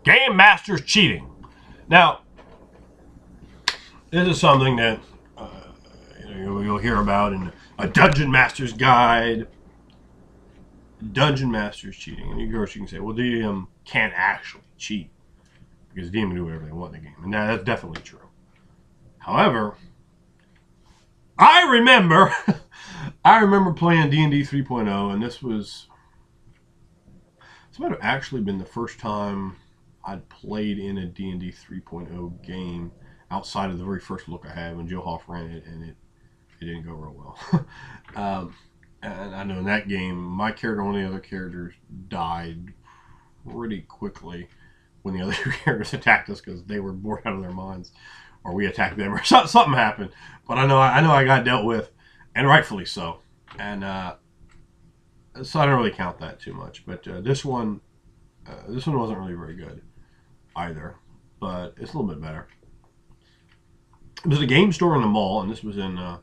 Game Master's cheating. Now, this is something that you'll hear about in a Dungeon Master's guide. Dungeon Master's cheating. And of course you can say, well, DM can't actually cheat because DM can do whatever they want in the game. And that's definitely true. However, I remember playing D&D 3.0, and this might have actually been the first time I'd played in a D&D 3.0 game outside of the very first look I had when Joe Hoff ran it, and it didn't go real well. And I know in that game, my character and one of the other characters died pretty quickly when the other characters attacked us because they were bored out of their minds, or we attacked them, or something happened. But I know I got dealt with, and rightfully so. And so I don't really count that too much. But this one wasn't really very good either, but it's a little bit better. It was a game store in the mall, and this was in, I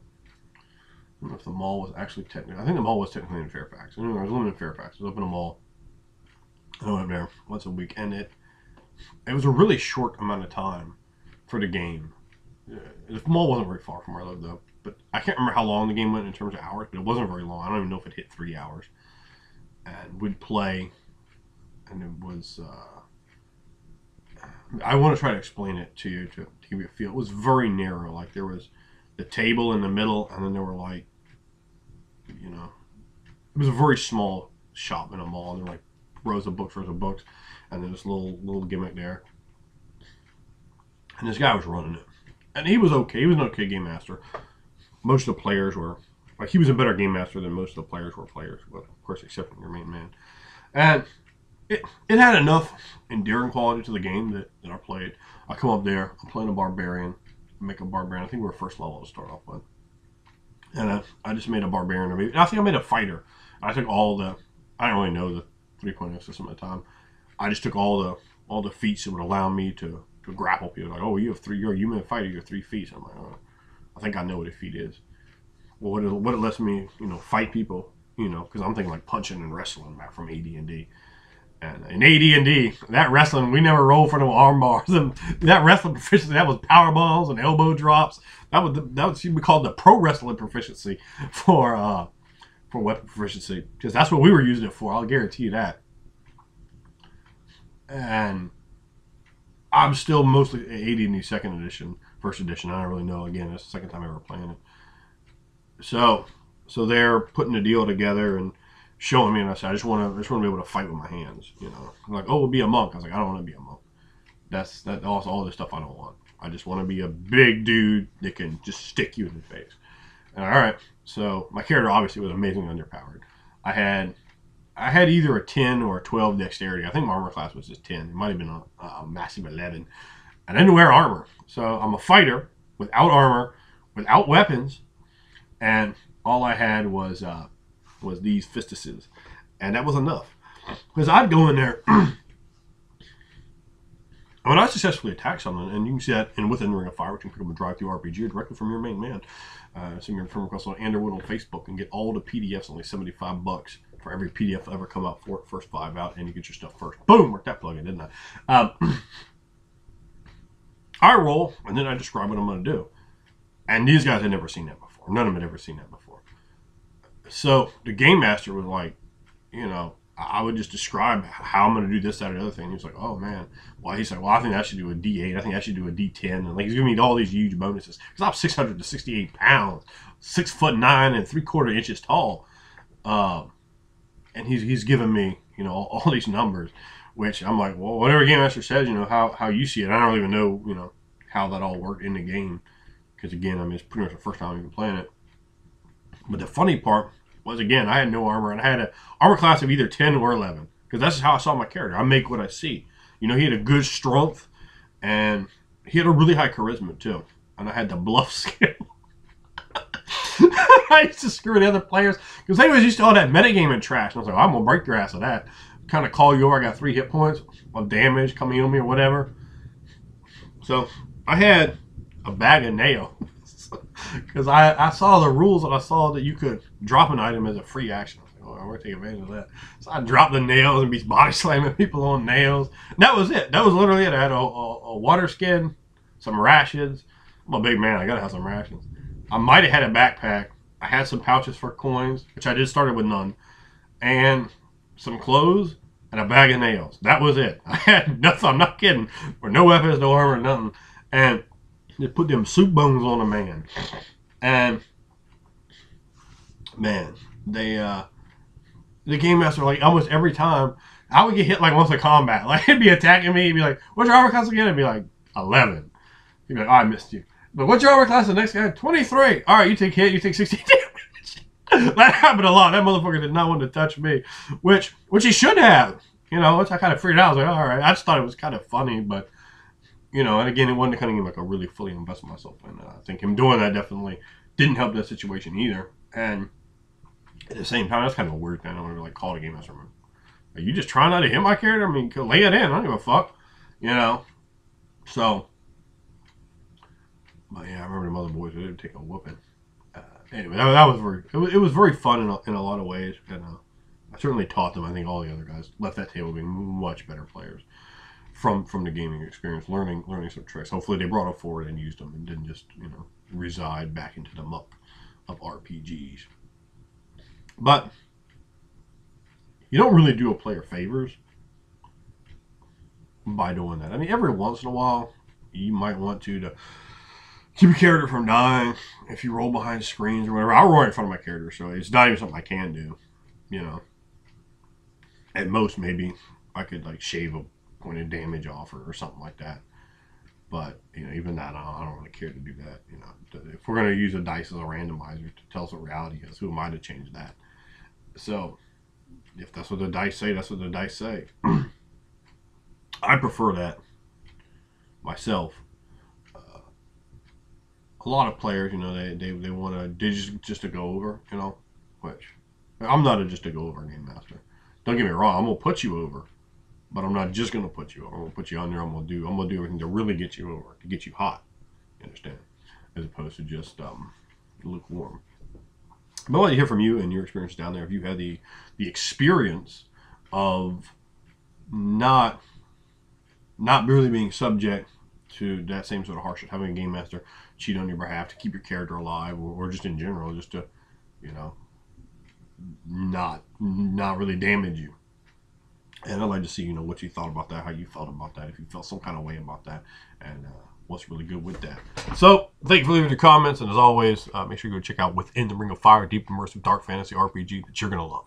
don't know if the mall was actually technically, I think the mall was technically in Fairfax. Anyway, I was living in Fairfax. I was up in a mall. I went up there once a week, and it was a really short amount of time for the game. The mall wasn't very far from where I lived, though. But I can't remember how long the game went in terms of hours, but it wasn't very long. I don't even know if it hit 3 hours. And we'd play, and it was, I want to try to explain it to you to give you a feel. It was very narrow. Like, there was the table in the middle, and then there were, like, you know, it was a very small shop in a mall. And there were, like, rows of books, and then this little gimmick there. And this guy was running it. And he was okay. He was an okay game master. Most of the players were, like, he was a better game master than most of the players were players. Well, of course, except for your main man. And it had enough endearing quality to the game that I played. I come up there, I'm playing a barbarian, make a barbarian. I think we were first level to start off with. And I just made a barbarian. And I think I made a fighter. I took all the, I don't really know the 3.0 system at the time. I just took all the feats that would allow me to grapple people. Like, oh, you have three, you made a fighter, you have 3 feats. I'm like, oh, I think I know what a feat is. Well, what it lets me, fight people, because I'm thinking like punching and wrestling back from AD&D. And in AD&D, that wrestling, we never rolled for no arm bars. And that wrestling proficiency, that was power bombs and elbow drops. That would be called the pro wrestling proficiency for weapon proficiency, because that's what we were using it for. I'll guarantee you that. And I'm still mostly AD&D second edition, first edition. I don't really know. Again, that's the second time ever playing it. So they're putting the deal together and showing me, and I said, I just want to be able to fight with my hands. I'm like, oh, we'll be a monk. I was like, I don't want to be a monk. That's all this stuff I don't want. I just want to be a big dude that can just stick you in the face. And all right, so my character obviously was amazingly underpowered. I had either a 10 or a 12 dexterity. I think my armor class was just 10. It might have been a massive 11. And I didn't wear armor. So I'm a fighter without armor, without weapons, and all I had was these fistuses. And that was enough. Because I'd go in there, when I successfully attack someone, and you can see that in Within the Ring of Fire, which you can pick up a drive-through RPG directly from your main man. So you can come across on Underwood on Facebook and get all the PDFs, only $75 for every PDF ever come out for it, first 5 out, and you get your stuff first. Boom! Worked that plug-in, didn't I? I roll, and then I describe what I'm going to do. And these guys had never seen that before. None of them had ever seen that before. So the game master was like, I would just describe how I'm going to do this, that, or the other thing. He was like, oh, man. Well, he's like, well, I think I should do a D8. I think I should do a D10. And like, he's giving me all these huge bonuses. Because I'm 668 pounds, 6'9" and 3/4 inches tall. And he's giving me, all these numbers, which I'm like, well, whatever Game Master says, how you see it. I don't even know, how that all worked in the game. Because, again, it's pretty much the first time I've been playing it. But the funny part was, again, I had no armor. And I had an armor class of either 10 or 11. Because that's how I saw my character. I make what I see. He had a good strength. And he had a really high charisma, too. And I had the bluff skill. I used to screw the other players because they was used to all that metagaming trash. And I was like, I'm going to break their ass of that. Kind of call you over. I got 3 hit points of damage. Come heal me or whatever. So I had a bag of nails because I saw the rules and I saw that you could drop an item as a free action. I was like, oh, I want to take advantage of that. So I dropped the nails and be body slamming people on nails. And that was it. That was literally it. I had a water skin, some rations. I'm a big man. I got to have some rations. I might have had a backpack. I had some pouches for coins, which I just started with none. And some clothes and a bag of nails. That was it. I had nothing. I'm not kidding. Or no weapons, no armor, nothing. And they put them soup bones on a man. And man, the game master, like almost every time I would get hit like once in combat. Like he'd be attacking me, he'd be like, "What's your armor class again?" I'd be like, 11. He'd be like, "Oh, I missed you." But what's your armor class? The next guy, 23. All right, you take hit, you take 16 damage. That happened a lot. That motherfucker did not want to touch me, which he should have. You know, which I kind of figured out. I was like, all right. I just thought it was kind of funny, but you know, and again, it wasn't the kind of game like I really fully invested myself in. I think him doing that definitely didn't help that situation either. And at the same time, that's kind of a weird thing. I don't want to like call it a game master. Are you just trying not to hit my character? I mean, lay it in. I don't give a fuck. You know. So, but yeah, I remember the mother boys. They would take a whooping. Anyway, that was very. It was very fun in a lot of ways, and I certainly taught them. I think all the other guys left that table being much better players from the gaming experience, learning some tricks. Hopefully, they brought them forward and used them, and didn't just reside back into the muck of RPGs. But you don't really do a player favors by doing that. I mean, every once in a while, you might want to keep your character from dying if you roll behind screens or whatever. I'll roll right in front of my character, so it's not even something I can do. You know, at most maybe I could like shave a point of damage off or something like that. But even that, I don't really care to do that. If we're gonna use a dice as a randomizer to tell us what reality is, who am I to change that? So, if that's what the dice say, that's what the dice say. I prefer that myself. A lot of players, they want to just to go over, which I'm not just a go over game master. Don't get me wrong, I'm gonna put you over, but I'm not just gonna put you over. I'm gonna put you under. I'm gonna do everything to really get you over, to get you hot. You understand? As opposed to just lukewarm. But I'd like to hear from you and your experience down there. If you had the experience of not really being subject to that same sort of hardship, having a game master cheat on your behalf to keep your character alive, or just in general, just to, not really damage you. And I'd like to see, what you thought about that, how you felt about that, if you felt some kind of way about that, and what's really good with that. So, thank you for leaving your comments, and as always, make sure you go check out Within the Ring of Fire, deep immersive dark fantasy RPG that you're going to love.